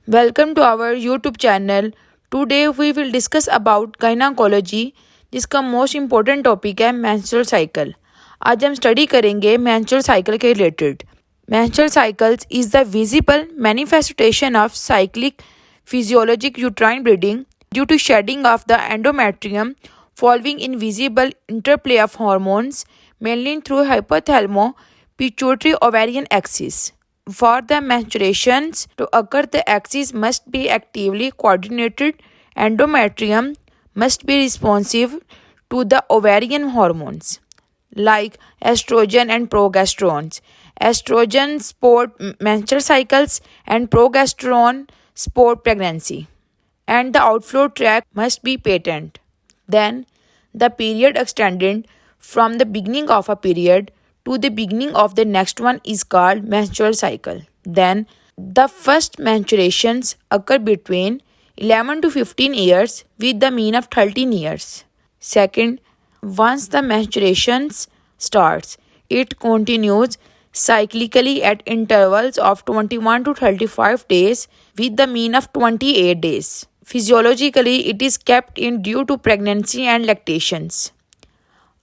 Welcome to our YouTube channel. Today we will discuss about gynecology जिसका most important topic है menstrual cycle. आज हम study करेंगे menstrual cycle के related. Menstrual cycles is the visible manifestation of cyclic physiologic uterine bleeding due to shedding of the endometrium following invisible interplay of hormones mainly through hypothalamus-Pituitary ovarian axis. For the menstruations to occur, the axis must be actively coordinated. Endometrium must be responsive to the ovarian hormones like estrogen and progesterone. Estrogen support menstrual cycles and progesterone support pregnancy. And the outflow tract must be patent. Then, the period extended from the beginning of a period to the beginning of the next one is called menstrual cycle. Then, the first menstruations occur between 11 to 15 years with the mean of 13 years. Second, once the menstruations starts, it continues cyclically at intervals of 21 to 35 days with the mean of 28 days. Physiologically, it is kept in due to pregnancy and lactations.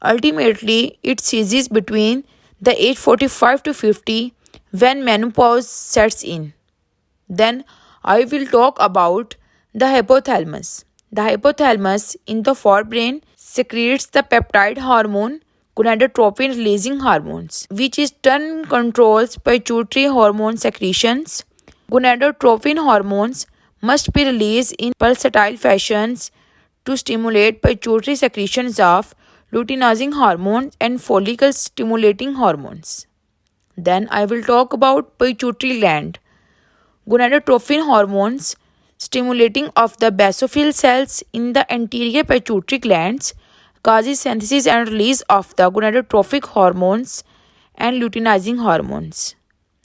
Ultimately, it ceases between the age 45 to 50 when menopause sets in. Then I will talk about the hypothalamus. The hypothalamus in the forebrain secretes the peptide hormone gonadotropin releasing hormones, which is turn controls pituitary hormone secretions. Gonadotropin hormones must be released in pulsatile fashions to stimulate pituitary secretions of luteinizing hormones and follicle stimulating hormones. Then I will talk about pituitary gland. Gonadotropin hormones stimulating of the basophil cells in the anterior pituitary glands causes synthesis and release of the gonadotropic hormones and luteinizing hormones.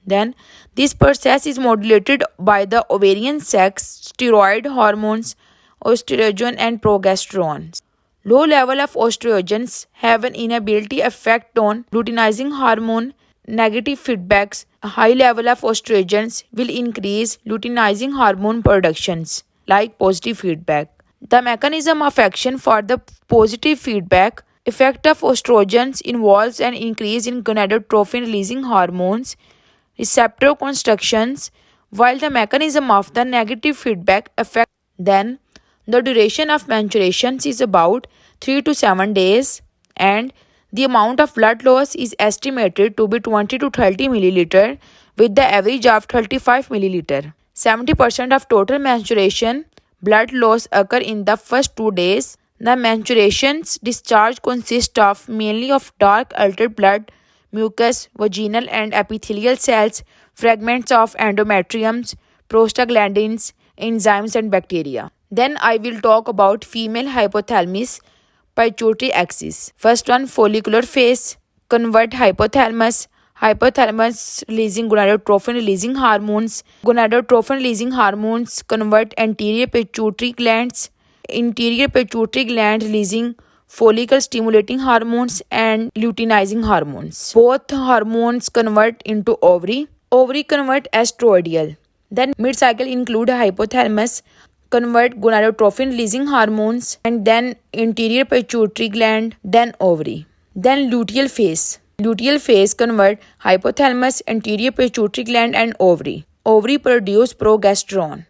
Then this process is modulated by the ovarian sex steroid hormones, estrogen and progesterone. Low level of estrogens have an inability effect on luteinizing hormone. Negative feedbacks. A high level of estrogens will increase luteinizing hormone productions, like positive feedback. The mechanism of action for the positive feedback effect of estrogens involves an increase in gonadotropin releasing hormones receptor constructions, while the mechanism of the negative feedback effect. Then the duration of menstruations is about 3 to 7 days and the amount of blood loss is estimated to be 20 to 30 milliliter with the average of 35 milliliter. 70% of total menstruation blood loss occur in the first 2 days. The menstruation's discharge consists of mainly of dark altered blood, mucus, vaginal and epithelial cells, fragments of endometriums, prostaglandins, enzymes and bacteria. Then I will talk about female hypothalamus-pituitary axis. First one, follicular phase, convert hypothalamus. Hypothalamus releasing gonadotropin releasing hormones. Gonadotropin releasing hormones convert anterior pituitary glands. Interior pituitary gland releasing follicle stimulating hormones and luteinizing hormones. Both hormones convert into ovary. Ovary convert estradiol. Then midcycle include hypothalamus, convert gonadotropin releasing hormones, and then interior pituitary gland, then ovary. Then luteal phase. Luteal phase convert hypothalamus, anterior pituitary gland and ovary. Ovary produce progesterone.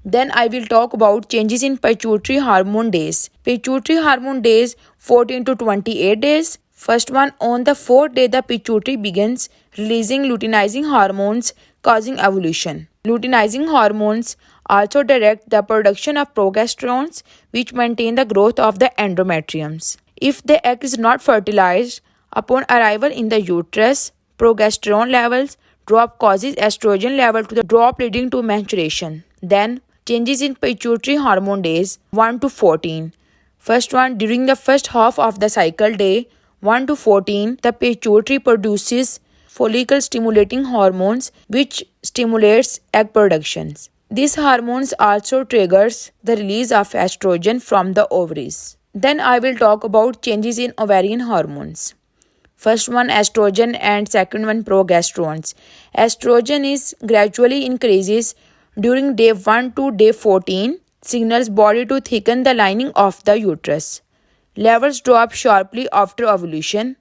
Then I will talk about changes in pituitary hormone days. Pituitary hormone days 14 to 28 days. First one, on the 4th day the pituitary begins releasing luteinizing hormones causing ovulation. Luteinizing hormones also direct the production of progesterones which maintain the growth of the endometriums. If the egg is not fertilized, upon arrival in the uterus, progesterone levels drop causes estrogen level to the drop leading to menstruation. Then changes in pituitary hormone days 1 to 14. First one, during the first half of the cycle day 1 to 14, the pituitary produces follicle stimulating hormones which stimulates egg productions. These hormones also triggers the release of estrogen from the ovaries. Then I will talk about changes in ovarian hormones. First one, estrogen, and second one, progesterones. Estrogen is gradually increases during day 1 to day 14 signals body to thicken the lining of the uterus. Levels drop sharply after ovulation.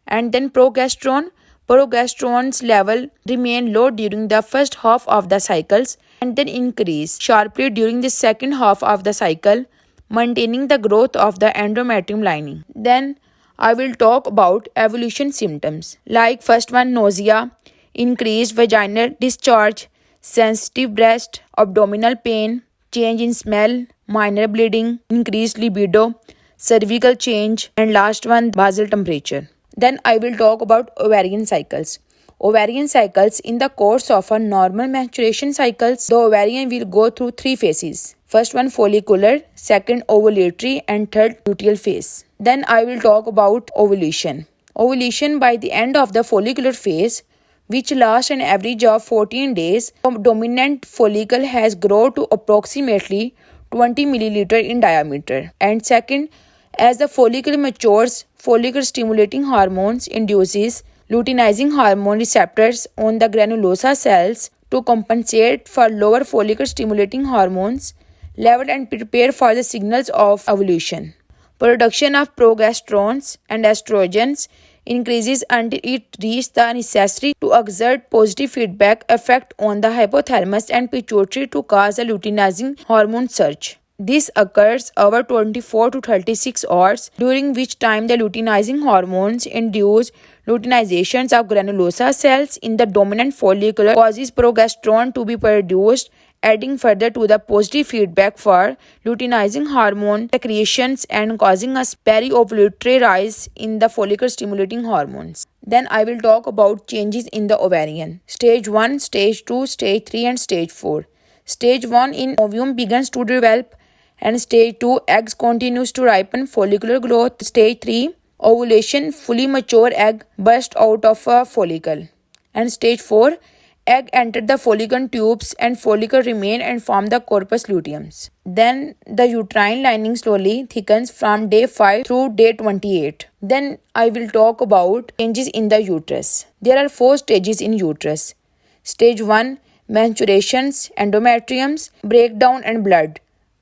And then progesterone. Progesterone's level remain low during the first half of the cycles and then increase sharply during the second half of the cycle, maintaining the growth of the endometrium lining. Then I will talk about ovulation symptoms like first one, nausea, increased vaginal discharge, sensitive breast, abdominal pain, change in smell, minor bleeding, increased libido, cervical change, and last one, basal temperature. Then I will talk about ovarian cycles. Ovarian cycles, in the course of a normal menstruation cycles, the ovarian will go through three phases. First one, follicular, second ovulatory, and third luteal phase. Then I will talk about ovulation. Ovulation, by the end of the follicular phase, which lasts an average of 14 days, the dominant follicle has grown to approximately 20 milliliter in diameter. And second, as the follicle matures, follicle stimulating hormones induces luteinizing hormone receptors on the granulosa cells to compensate for lower follicle stimulating hormones level and prepare for the signals of ovulation. Production of progesterones and estrogens increases until it reaches the necessary to exert positive feedback effect on the hypothalamus and pituitary to cause a luteinizing hormone surge. This occurs over 24 to 36 hours, during which time the luteinizing hormones induce luteinizations of granulosa cells in the dominant follicle, causes progesterone to be produced, adding further to the positive feedback for luteinizing hormone secretions and causing a peri-ovulatory rise in the follicle stimulating hormones. Then I will talk about changes in the ovarian. Stage 1, Stage 2, Stage 3 and Stage 4. Stage 1 in ovum begins to develop, and Stage 2, eggs continues to ripen, follicular growth. Stage 3, ovulation, fully mature egg burst out of a follicle. And Stage 4, egg enter the follicle tubes and follicle remain and form the corpus luteum. Then the uterine lining slowly thickens from day 5 through day 28. Then I will talk about changes in the uterus. There are 4 stages in uterus. Stage 1, menstruations, endometriums, breakdown and blood.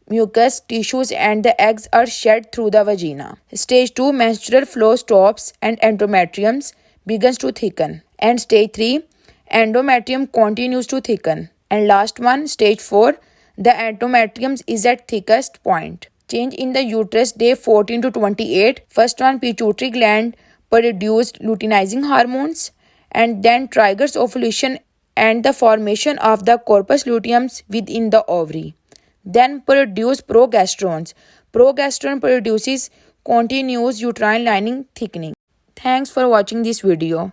Mucus, tissues and the eggs are shed through the vagina. Stage 2, menstrual flow stops and endometriums begins to thicken. And Stage 3, endometrium continues to thicken. And last one, Stage 4, the endometrium is at thickest point. Change in the uterus day 14 to 28. First one, pituitary gland produced luteinizing hormones and then triggers ovulation and the formation of the corpus luteum within the ovary. Then produce progesterones. Progesterone produces continuous uterine lining thickening. Thanks for watching this video.